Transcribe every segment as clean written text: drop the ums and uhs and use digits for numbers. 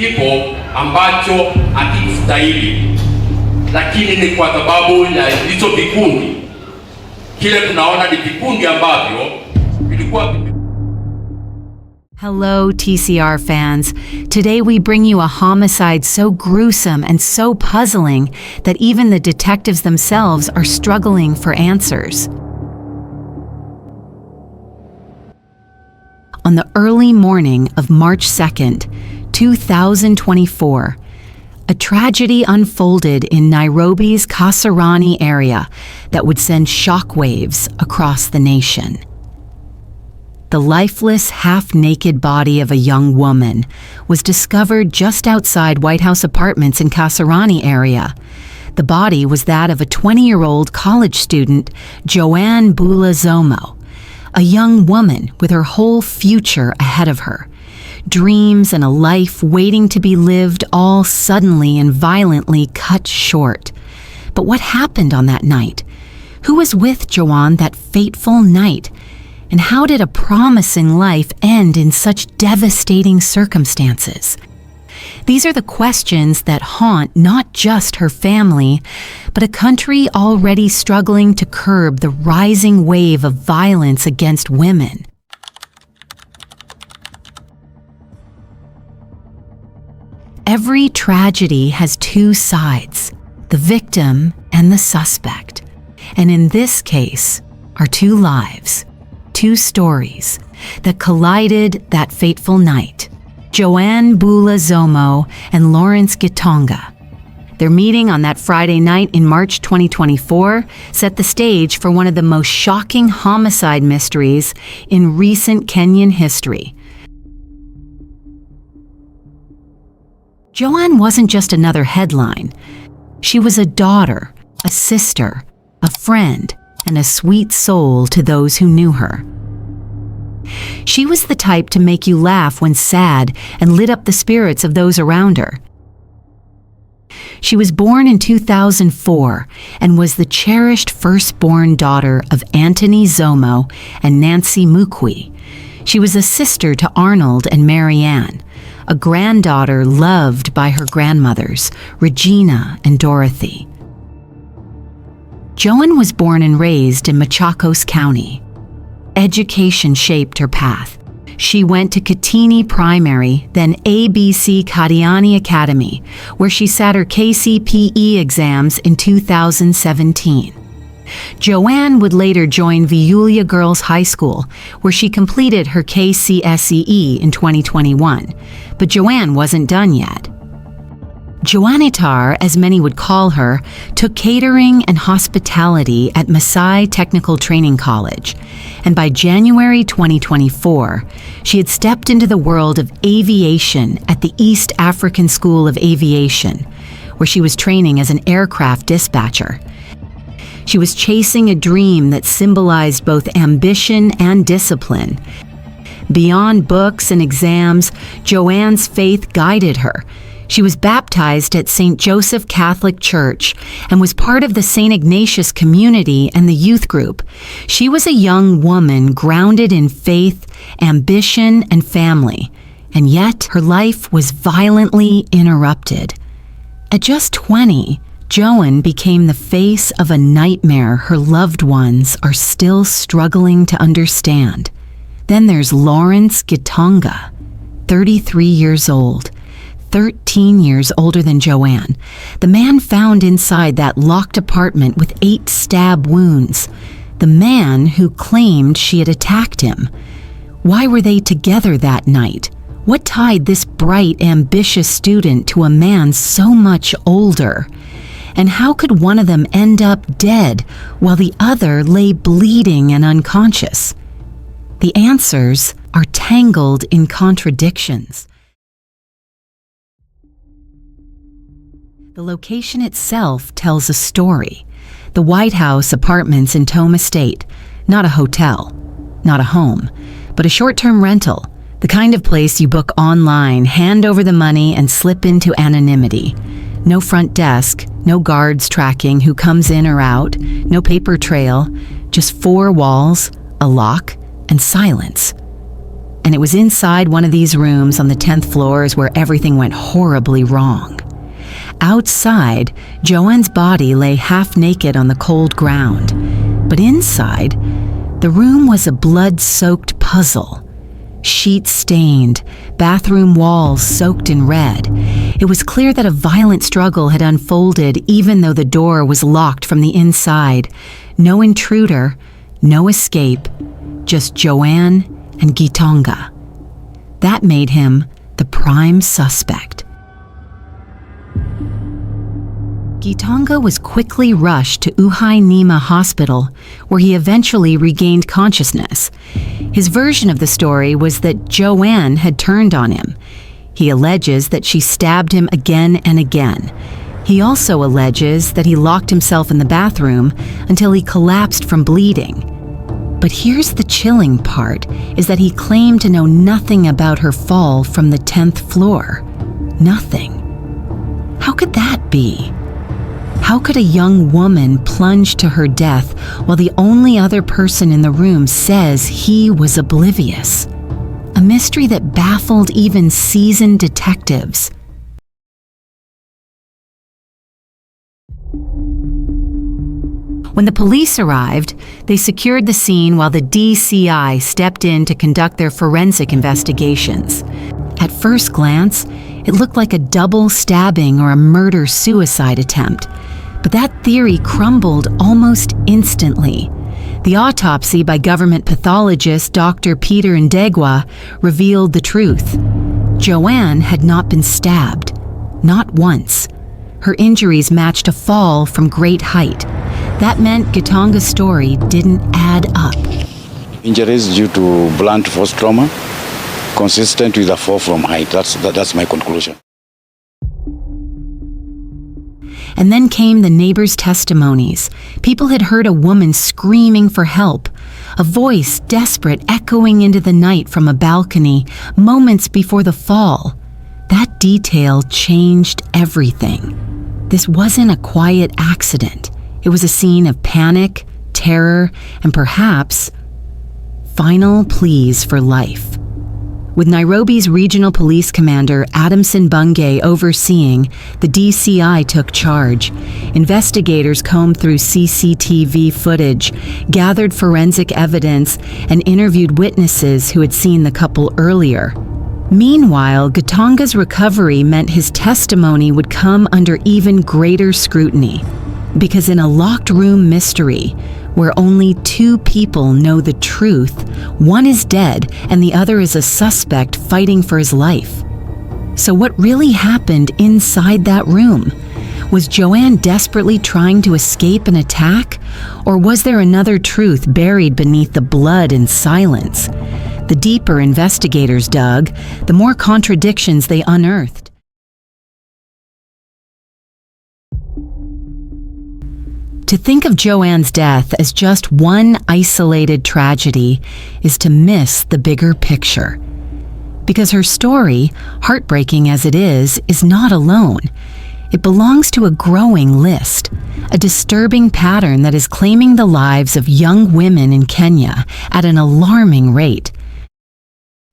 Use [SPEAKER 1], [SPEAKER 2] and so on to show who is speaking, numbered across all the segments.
[SPEAKER 1] kifo ambacho hakistahili, lakini ni kwa sababu ya hizo vikundi. Kile tunaona ni vikundi ambavyo vilikuwa.
[SPEAKER 2] Hello, TCR fans. Today we bring you a homicide so gruesome and so puzzling that even the detectives themselves are struggling for answers. On the early morning of March 2nd, 2024, a tragedy unfolded in Nairobi's Kasarani area that would send shockwaves across the nation. The lifeless, half-naked body of a young woman was discovered just outside White House apartments in Kasarani area. The body was that of a 20-year-old college student, JOAAN Bula Nzomo, a young woman with her whole future ahead of her. Dreams and a life waiting to be lived all suddenly and violently cut short. But what happened on that night? Who was with Joan that fateful night? And how did a promising life end in such devastating circumstances? These are the questions that haunt not just her family, but a country already struggling to curb the rising wave of violence against women. Every tragedy has two sides, the victim and the suspect. And in this case are two lives, two stories that collided that fateful night. JOAAN Bula Nzomo and Lawrence Gitonga. Their meeting on that Friday night in March 2024 set the stage for one of the most shocking homicide mysteries in recent Kenyan history. Joan wasn't just another headline. She was a daughter, a sister, a friend, and a sweet soul to those who knew her. She was the type to make you laugh when sad and lit up the spirits of those around her. She was born in 2004 and was the cherished firstborn daughter of Anthony Nzomo and Nancy Mukwi. She was a sister to Arnold and Marianne, a granddaughter loved by her grandmothers, Regina and Dorothy. Joan was born and raised in Machakos County. Education shaped her path. She went to Katini Primary, then ABC Kadiani Academy, where she sat her KCPE exams in 2017. Joan would later join Viulia Girls High School, where she completed her KCSEE in 2021. But Joan wasn't done yet. Joanitar, as many would call her, took catering and hospitality at Masai Technical Training College, and by January 2024, she had stepped into the world of aviation at the East African School of Aviation, where she was training as an aircraft dispatcher. She was chasing a dream that symbolized both ambition and discipline. Beyond books and exams, Joan's faith guided her. She was baptized at St. Joseph Catholic Church and was part of the St. Ignatius community and the youth group. She was a young woman grounded in faith, ambition, and family, and yet her life was violently interrupted. At just 20, Joan became the face of a nightmare her loved ones are still struggling to understand. Then there's Lawrence Gitonga, 33 years old, 13 years older than Joan, the man found inside that locked apartment with 8 stab wounds, the man who claimed she had attacked him. Why were they together that night? What tied this bright, ambitious student to a man so much older? And how could one of them end up dead while the other lay bleeding and unconscious? The answers are tangled in contradictions. The location itself tells a story. The White House apartments in Toma State, not a hotel, not a home, but a short-term rental, the kind of place you book online, hand over the money, and slip into anonymity. No front desk, no guards tracking who comes in or out, no paper trail, just 4 walls, a lock, and silence. And it was inside one of these rooms on the 10th floors where everything went horribly wrong. Outside, Joan's body lay half naked on the cold ground. But inside, the room was a blood-soaked puzzle. Sheet-stained, bathroom walls soaked in red. It was clear that a violent struggle had unfolded even though the door was locked from the inside. No intruder, no escape, just Joan and Gitonga. That made him the prime suspect. Gitonga was quickly rushed to Nima Hospital, where he eventually regained consciousness. His version of the story was that Joan had turned on him. He alleges that she stabbed him again and again. He also alleges that he locked himself in the bathroom until he collapsed from bleeding. But here's the chilling part, is that he claimed to know nothing about her fall from the 10th floor. Nothing. How could that be? How could a young woman plunge to her death while the only other person in the room says he was oblivious? A mystery that baffled even seasoned detectives. When the police arrived, they secured the scene while the DCI stepped in to conduct their forensic investigations. At first glance, it looked like a double stabbing or a murder-suicide attempt. But that theory crumbled almost instantly. The autopsy by government pathologist Dr. Peter Ndegwa revealed the truth. Joan had not been stabbed, not once. Her injuries matched a fall from great height. That meant Gitonga's story didn't add up.
[SPEAKER 3] Injuries due to blunt force trauma, consistent with a fall from height. That's my conclusion.
[SPEAKER 2] And then came the neighbors' testimonies. People had heard a woman screaming for help, a voice desperate echoing into the night from a balcony moments before the fall. That detail changed everything. This wasn't a quiet accident. It was a scene of panic, terror, and perhaps final pleas for life. With Nairobi's regional police commander Adamson Bungay overseeing, the DCI took charge. Investigators combed through CCTV footage, gathered forensic evidence, and interviewed witnesses who had seen the couple earlier. Meanwhile, Gitonga's recovery meant his testimony would come under even greater scrutiny. Because in a locked room mystery, where only two people know the truth, one is dead and the other is a suspect fighting for his life. So what really happened inside that room? Was Joan desperately trying to escape an attack? Or was there another truth buried beneath the blood and silence? The deeper investigators dug, the more contradictions they unearthed. To think of Joan's death as just one isolated tragedy is to miss the bigger picture. Because her story, heartbreaking as it is not alone. It belongs to a growing list, a disturbing pattern that is claiming the lives of young women in Kenya at an alarming rate.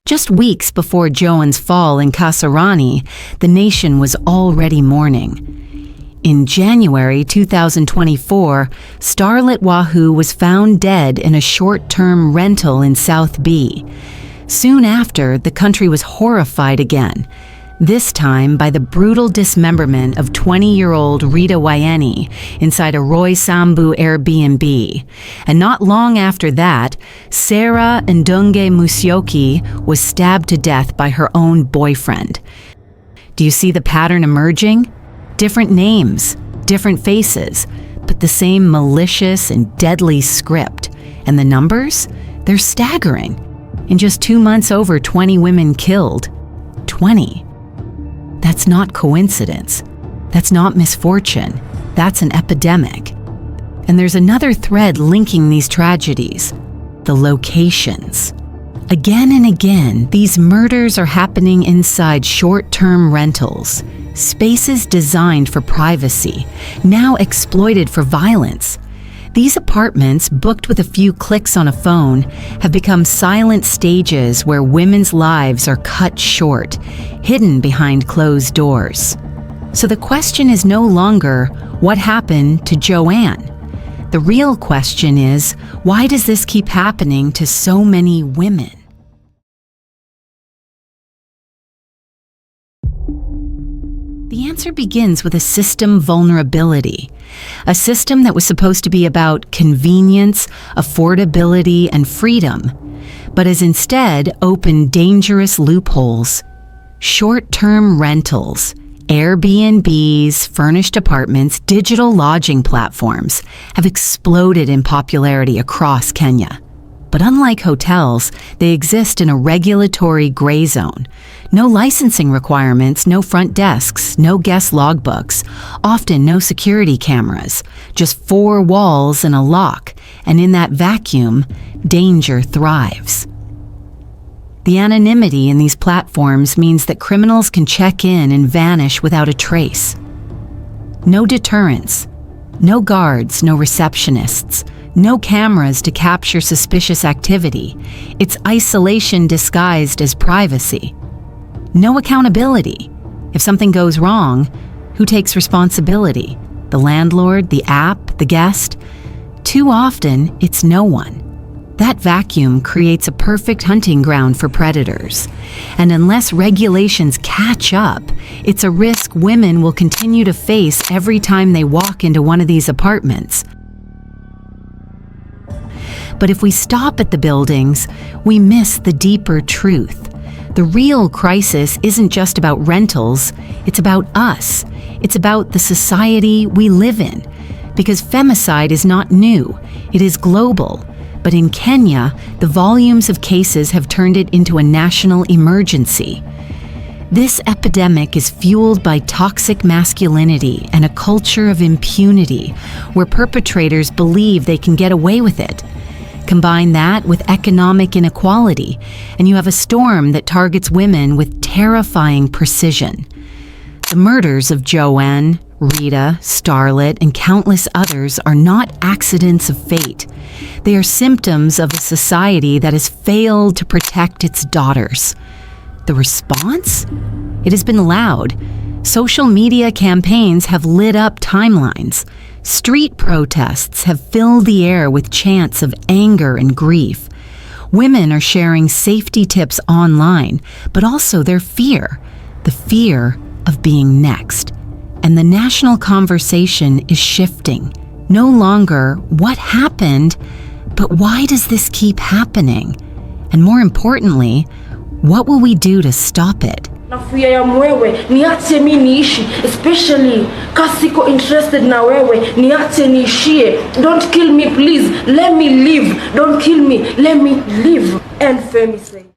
[SPEAKER 2] Just weeks before Joan's fall in Kasarani, the nation was already mourning. In January 2024, Starlet Wahu was found dead in a short-term rental in South B. Soon after, the country was horrified again, this time by the brutal dismemberment of 20-year-old Rita Waeni inside a Roysambu Airbnb. And not long after that, Serah Ndunge was stabbed to death by her own boyfriend. Do you see the pattern emerging? Different names, different faces, but the same malicious and deadly script. And the numbers? They're staggering. In just 2 months, over 20 women killed. 20. That's not coincidence. That's not misfortune. That's an epidemic. And there's another thread linking these tragedies: the locations. Again and again, these murders are happening inside short-term rentals, spaces designed for privacy, now exploited for violence. These apartments, booked with a few clicks on a phone, have become silent stages where women's lives are cut short, hidden behind closed doors. So the question is no longer, what happened to Joanne? The real question is, why does this keep happening to so many women? The answer begins with a system vulnerability, a system that was supposed to be about convenience, affordability, and freedom, but has instead opened dangerous loopholes. Short-term rentals, Airbnbs, furnished apartments, digital lodging platforms have exploded in popularity across Kenya. But unlike hotels, they exist in a regulatory gray zone. No licensing requirements, no front desks, no guest logbooks, often no security cameras, just 4 walls and a lock, and in that vacuum, danger thrives. The anonymity in these platforms means that criminals can check in and vanish without a trace. No deterrence, no guards, no receptionists, no cameras to capture suspicious activity. It's isolation disguised as privacy. No accountability. If something goes wrong, who takes responsibility? The landlord, the app, the guest? Too often, it's no one. That vacuum creates a perfect hunting ground for predators. And unless regulations catch up, it's a risk women will continue to face every time they walk into one of these apartments. But if we stop at the buildings, we miss the deeper truth. The real crisis isn't just about rentals, it's about us. It's about the society we live in. Because femicide is not new, it is global. But in Kenya, the volumes of cases have turned it into a national emergency. This epidemic is fueled by toxic masculinity and a culture of impunity, where perpetrators believe they can get away with it. Combine that with economic inequality, and you have a storm that targets women with terrifying precision. The murders of Joan, Rita, Starlet, and countless others are not accidents of fate. They are symptoms of a society that has failed to protect its daughters. The response? It has been loud. Social media campaigns have lit up timelines. Street protests have filled the air with chants of anger and grief. Women are sharing safety tips online, but also their fear, the fear of being next. And the national conversation is shifting. No longer, what happened, but why does this keep happening? And more importantly, what will we do to stop it?
[SPEAKER 4] Nafuya ya mwewe, niache mi niishi, especially kasiko interested na wewe, niache niishie. Don't kill me please, let me live. Don't kill me, let me live. And Femicide.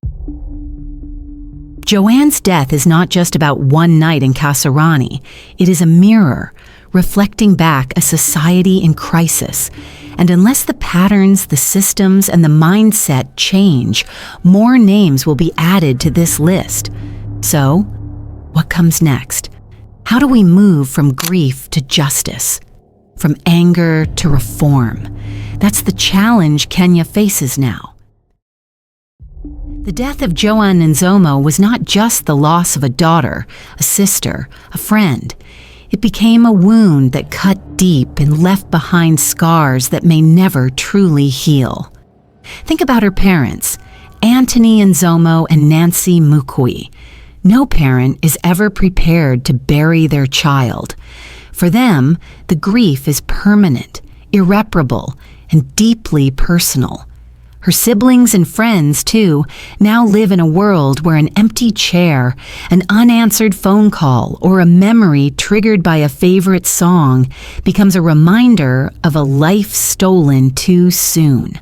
[SPEAKER 2] Joanne's death is not just about one night in Kasarani. It is a mirror, reflecting back a society in crisis. And unless the patterns, the systems, and the mindset change, more names will be added to this list. So, what comes next? How do we move from grief to justice? From anger to reform? That's the challenge Kenya faces now. The death of JOAAN Nzomo was not just the loss of a daughter, a sister, a friend. It became a wound that cut deep and left behind scars that may never truly heal. Think about her parents, Anthony Nzomo and Nancy Mukwi. No parent is ever prepared to bury their child. For them, the grief is permanent, irreparable, and deeply personal. Her siblings and friends, too, now live in a world where an empty chair, an unanswered phone call, or a memory triggered by a favorite song becomes a reminder of a life stolen too soon.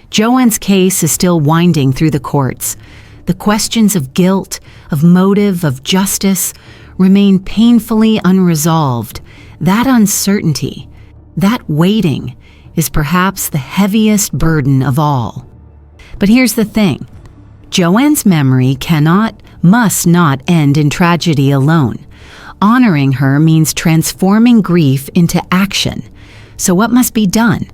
[SPEAKER 2] Joanne's case is still winding through the courts. The questions of guilt, of motive, of justice remain painfully unresolved. That uncertainty, that waiting, is perhaps the heaviest burden of all. But here's the thing. Joanne's memory must not end in tragedy alone. Honoring her means transforming grief into action. So what must be done?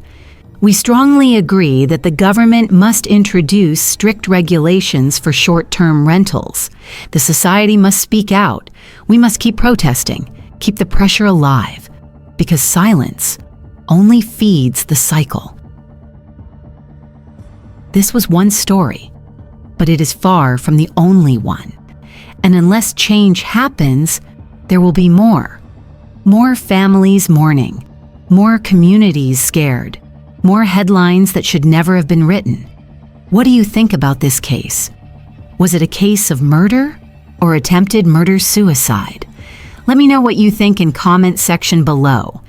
[SPEAKER 2] We strongly agree that the government must introduce strict regulations for short-term rentals. The society must speak out. We must keep protesting, keep the pressure alive, because silence only feeds the cycle. This was one story, but it is far from the only one. And unless change happens, there will be more. More families mourning, more communities scared, more headlines that should never have been written. What do you think about this case? Was it a case of murder or attempted murder-suicide? Let me know what you think in comment section below.